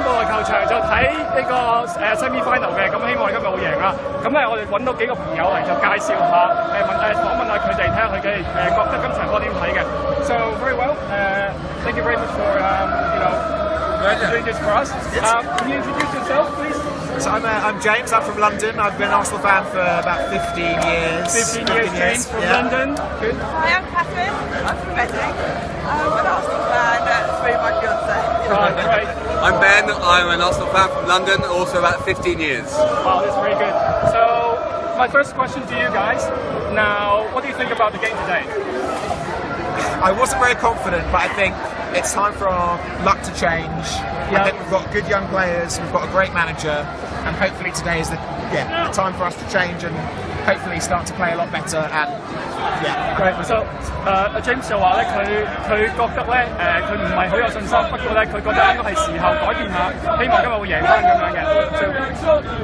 布萊球場就睇呢個semi final 嘅，咁希望你今日會贏啦。咁咧我哋揾到幾個朋友嚟就介紹下訪問下佢哋，睇下佢哋覺得今場波點睇嘅。So very well, thank you very much for doing this for us. Can you introduce yourself, please? So I'm James. I'm from London. I've been an Arsenal fan for about 15 years. 15 years, James from London. Good. Hi, I'm Catherine. I'm from Reading. I'm an Arsenal fan. Through my fiance. Right, great. I'm Ben. I'm an Arsenal fan from London, also about 15 years. Wow, that's very good. So, my first question to you guys. Now, what do you think about the game today? I wasn't very confident, but I think it's time for our luck to change. I think we've got good young players, we've got a great manager, and hopefully today is the time for us to change and hopefully start to play a lot better. And Right. So, James 就話咧，佢覺得咧，佢唔係好有信心，不過咧，佢覺得應該係時候改變下，希望今日會贏翻咁樣嘅。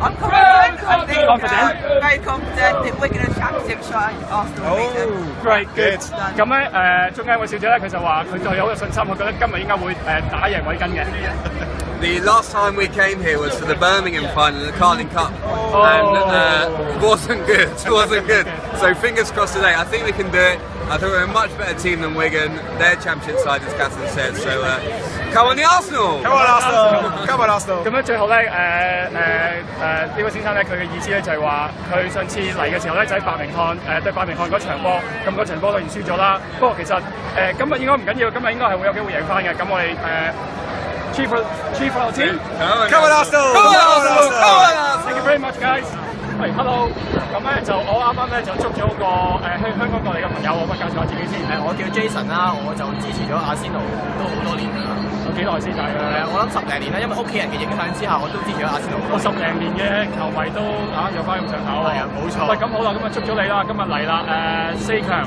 I'm confident. I think Confident? Very confident that we're going to championship shine Arsenal. Great, good. 咁咧，中間位小姐咧，佢就話佢對好有信心，佢覺得今日應該會打贏韋根嘅。The last time we came here was for the Birmingham final, the Carling Cup, and wasn't good. Wasn't good. So fingers crossed today. I think we can do it. I think we're a much better team than Wigan. They're championship side, as Catherine said. So come on the Arsenal! Come on Arsenal! Come on Arsenal! 咁咧最後咧，呢位先生咧，佢嘅意思咧就係話，佢上次嚟嘅時候咧就喺伯明翰對伯明翰嗰場波，咁嗰場波當然輸咗啦。不過其實今日應該唔緊要，今日應該係會有機會贏翻嘅。咁我哋cheer for our team. Come on Arsenal! Come on Arsenal! Come on Arsenal! Thank you very much, guys. 喂 ，hello。咁咧就我啱啱咧就捉咗個香港過嚟嘅朋友，我介紹下自己先。我叫 Jason 啦，我就支持咗阿仙奴都好多年㗎啦。有幾耐先大概？我諗10零年啦，因為屋企人嘅影響之下，我都支持咗阿仙奴。我10零年嘅球迷都有翻咁上下喎。係啊，冇錯。喂，咁好啦，咁啊捉咗你啦，今日嚟啦，4強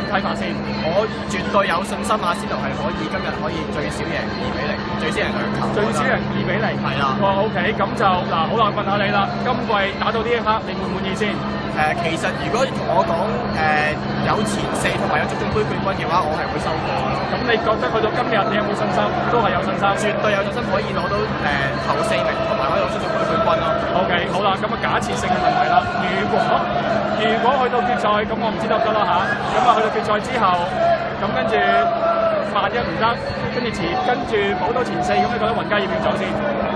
睇法先。我絕對有信心阿仙奴係今日可以最少贏2-0，最少贏2球。最少贏2-0。係啦。哇 ，OK， 咁就嗱，好啦，問下你啦，今季打到呢一刻，你滿唔滿意先？其實如果同我講有前4同埋有足總杯冠軍嘅話，我係會收貨咯。咁你覺得去到今日，你有冇信心？都係有信心，絕對有信心可以攞到頭4名，同埋可以攞足總杯冠軍咯。OK， 好啦，咁啊假設性嘅問題啦，如果去到決賽，咁我唔知得唔得啦嚇。咁啊去到決賽之後，咁跟住萬一唔得，跟住保到前4，咁你覺得雲加要唔要走先？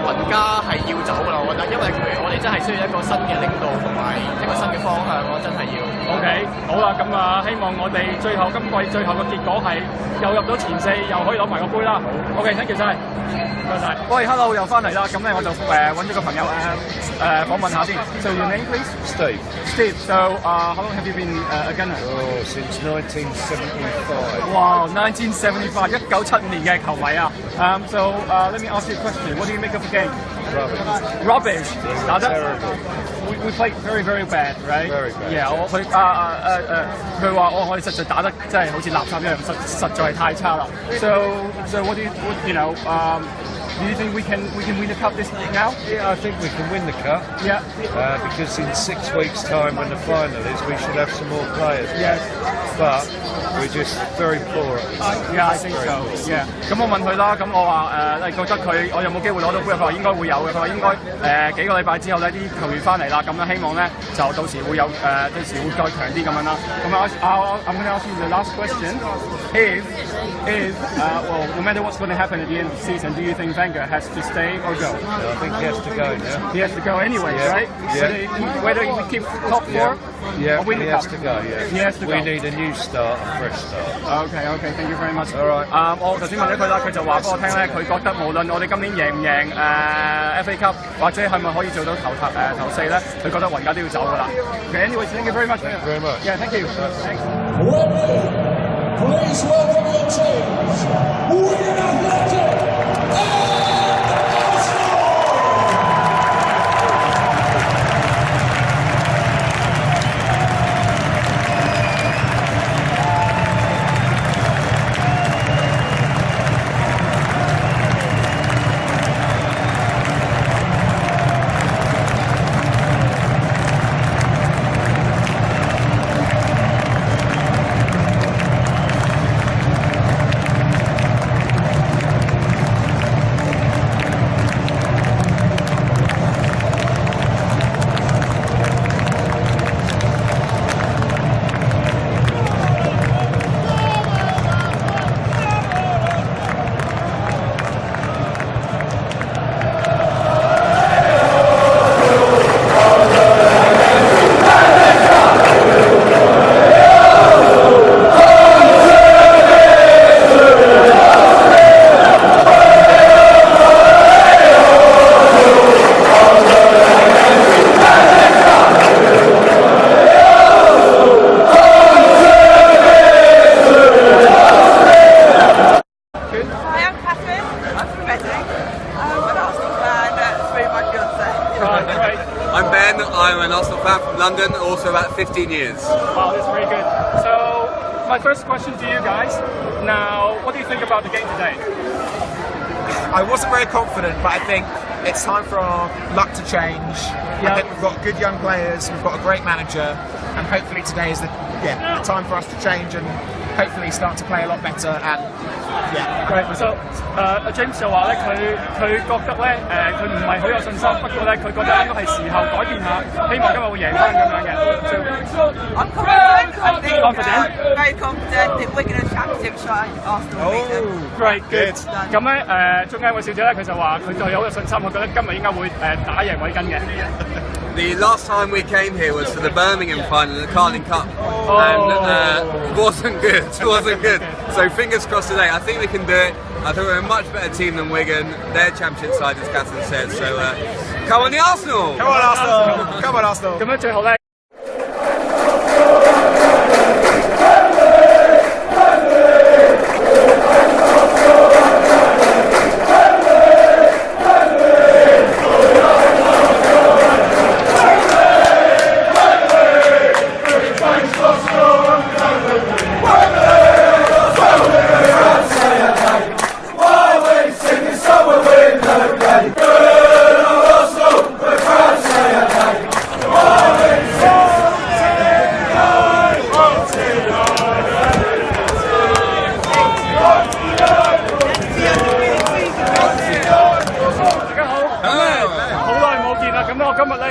雲加係要走㗎啦，我覺得，因為我哋真係需要一個新嘅領導同埋一個新嘅方向，我真係要。OK， 好啦，咁啊，希望我哋今季最後嘅結果係又入到前4，又可以攞埋個杯啦。OK，thank you晒，唔該晒。喂 ，hello， 又翻嚟啦，咁咧我就揾咗個朋友訪問下先。So your name, please? Steve. Steve. So how long have you been a gunner? Oh, since 1975. Wow, 1975， 1975年嘅球迷啊。So let me ask you a question. What do you make of the game? Rubbish. 打得 We played very, very bad, right? Very bad. Yeah， 佢話我哋實在打得真係好似垃圾一樣，實在係太差啦。So what do you think we can win the cup this now? Yeah, I think we can win the cup. Yeah. Because in 6 weeks' time, when the final is, we should have some more players. Yes. But we're just very poor at this. Yeah, I think so. Yeah. 咁我問佢啦，咁我話你覺得我有冇機會攞到杯？佢話應該會有嘅。佢話應該幾個禮拜之後咧，啲球員翻嚟啦，咁咧希望咧就到時會有到時會再強啲咁樣啦。咁I'm going to ask you the last question. Well, no matter what's going to happen at the end of the season, do you think Wenger has to stay or go? I think he has to go now. He has to go anyway, right? Yeah. Whether he keep top 4 Yeah, or win he the has cup. to go, yeah. He has to go. We need a new start, a fresh start. Okay, thank you very much. All right. 我頭先問咗佢啦，佢就話俾我聽咧，佢覺得無論我哋今年贏唔贏FA Cup，或者係咪可以做到頭4咧，佢覺得雲加都要走㗎啦。Okay, anyway, thank you very much. Thank you very much. Yeah, thank you. Thanks. Please welcome your teams. Wigan Athletic. I'm an Arsenal fan from London, also about 15 years. Wow, that's very good. So, my first question to you guys. Now, what do you think about the game today? I wasn't very confident, but I think it's time for our luck to change. I think we've got good young players, we've got a great manager, and hopefully today is the time for us to change and hopefully start to play a lot better. And Right. So, James 就話咧，佢覺得咧，佢唔係好有信心，不過咧，佢覺得應該係時候改變下，希望今日會贏翻咁樣嘅。I'm confident. I think Confident? very confident that we're going to championship shot Arsenal beat them. Great, good. 咁咧中間位小姐咧，佢就話佢對好有信心，佢覺得今日應該會打贏韋根嘅。The last time we came here was for the Birmingham final, the Carling Cup, and wasn't good. Wasn't good. So fingers crossed today. I think we can do it. I think we're a much better team than Wigan. Their championship side, as Catherine said. So come on, the Arsenal! come on, Arsenal! Come on, Arsenal! 咁樣最後咧。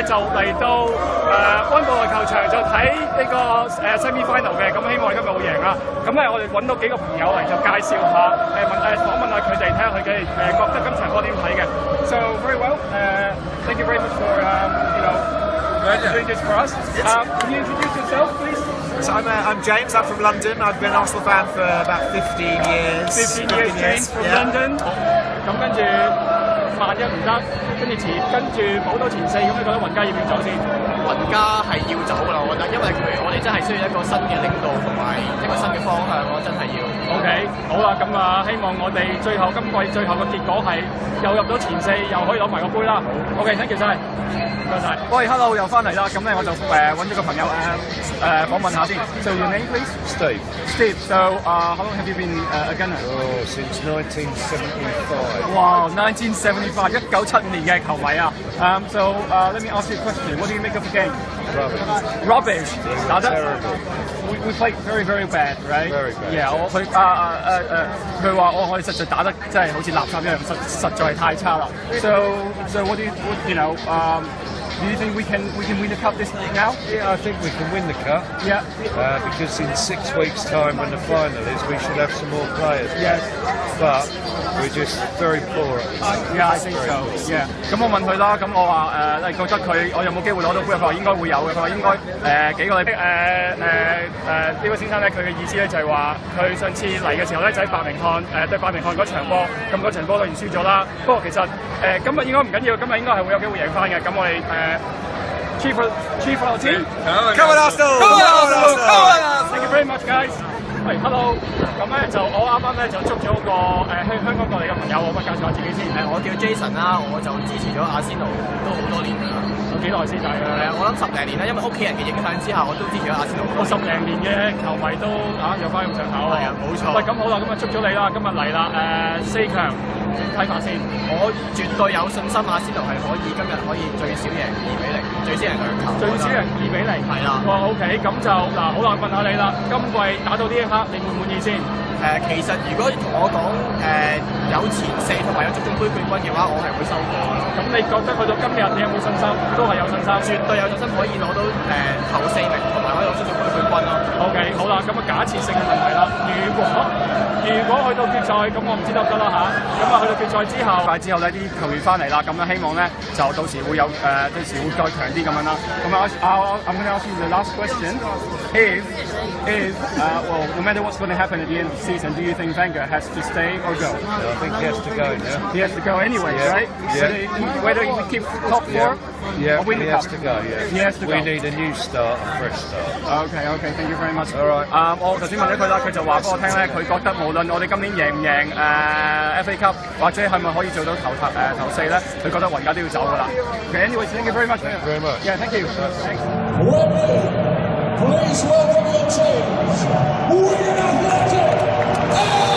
就嚟到溫布萊球場就睇呢個semi final 嘅，咁希望今日會贏啦。咁咧我哋揾到幾個朋友嚟就介紹下，訪問下佢哋，睇下佢哋覺得今場波點睇嘅。So very well, thank you very much for doing this for us. Can you introduce yourself, please? So I'm James. I'm from London. I've been an Arsenal fan for about 15 years. 15 years, James from London. 咁跟住萬一唔得，跟住保到前四，咁你覺得雲加要唔要走先？雲加係要走㗎啦，我覺得，因為我哋真係需要一個新嘅領導同埋一個新嘅方向咯，真係要。OK， 好啦，咁今季我哋今季最後嘅結果係又入到前四，又可以攞埋個杯啦。OK，thank you晒，唔該晒。喂 ，hello， 又翻嚟啦，咁咧我就揾咗個朋友訪問下先。So your name, please? Steve. Steve. So how long have you been a gunner? Oh, since 1975. Wow, 1975, 1975年嘅球迷啊。So let me ask you a question. What do you make of the game? Rubbish. 打得 terrible. We played very, very bad, right? Very bad. Yeah. 佢話我哋實在打得真係好似垃圾一樣，實在係太差啦。So what do you think we can win the cup this now? Yeah, I think we can win the cup. Yeah. Because in 6 weeks' time, when the final is, we should have some more players. Yes. But we're just very poor at this. Yeah, I think so. Yeah. 咁我問佢啦，咁我話你覺得我有冇機會攞到杯？佢話應該會有嘅。佢話應該幾個禮拜。呢位先生咧，佢嘅意思咧就係話，佢上次嚟嘅時候咧就喺伯明翰對伯明翰嗰場波，咁嗰場波當然輸咗啦。不過其實今日應該唔緊要，今日應該係會有機會贏翻嘅。咁我哋cheer for our team. Come on, Arsenal! Come on, Arsenal! Thank you very much, guys. 喂 ，hello。咁咧就我啱啱咧就捉咗個香港過嚟嘅朋友，我介紹下自己先。我叫 Jason 啦，我就支持咗阿仙奴都好多年㗎啦。有幾耐先大概？我諗10零年啦，因為屋企人嘅影響之下，我都支持咗阿仙奴。我10零年嘅球迷都有翻咁上下喎。係啊，冇錯。喂，咁好啦，咁啊捉咗你啦，今日嚟啦，4強睇法先。我絕對有信心阿仙奴係今日可以最少贏2-0，最少贏2球。最少贏2-0。係啦。哇 ，OK， 咁就嗱，好啦，問下你啦，今季打到呢一刻，你滿唔滿意先？其實如果同我講有前4同埋有足總杯冠軍嘅話，我係會收貨。咁你覺得去到今日，你有冇信心？都係有信心，絕對有信心可以攞到頭4名，同埋可以攞足總杯冠軍咯。OK， 好啦，咁假設性嘅問題啦，如果去到決賽，咁我唔知得唔得啦嚇。咁去到決賽之後呢啲球員翻嚟啦，咁希望咧就到時會有到時會再強啲咁樣啦。咁I'm going to ask you the last question. Well, no matter what's going to happen at the end of the season, do you think Wenger has to stay or go? I think he has to go now. He has to go anyway, right? Yeah. Whether we keep top 4? Yeah, or win he the has cup? to go. Yeah, He has to we go. need a new start, a fresh start. Okay, thank you very much. All right. 我頭先問咗佢啦，佢就話俾我聽咧，佢覺得無論我哋今年贏唔贏FA Cup，或者係咪可以做到頭4咧，佢覺得雲家都要走噶啦。Okay, anyways, thank you very much. Thank you very much. Yeah, thank you. Thanks. Please welcome your teams. Wigan Athletic.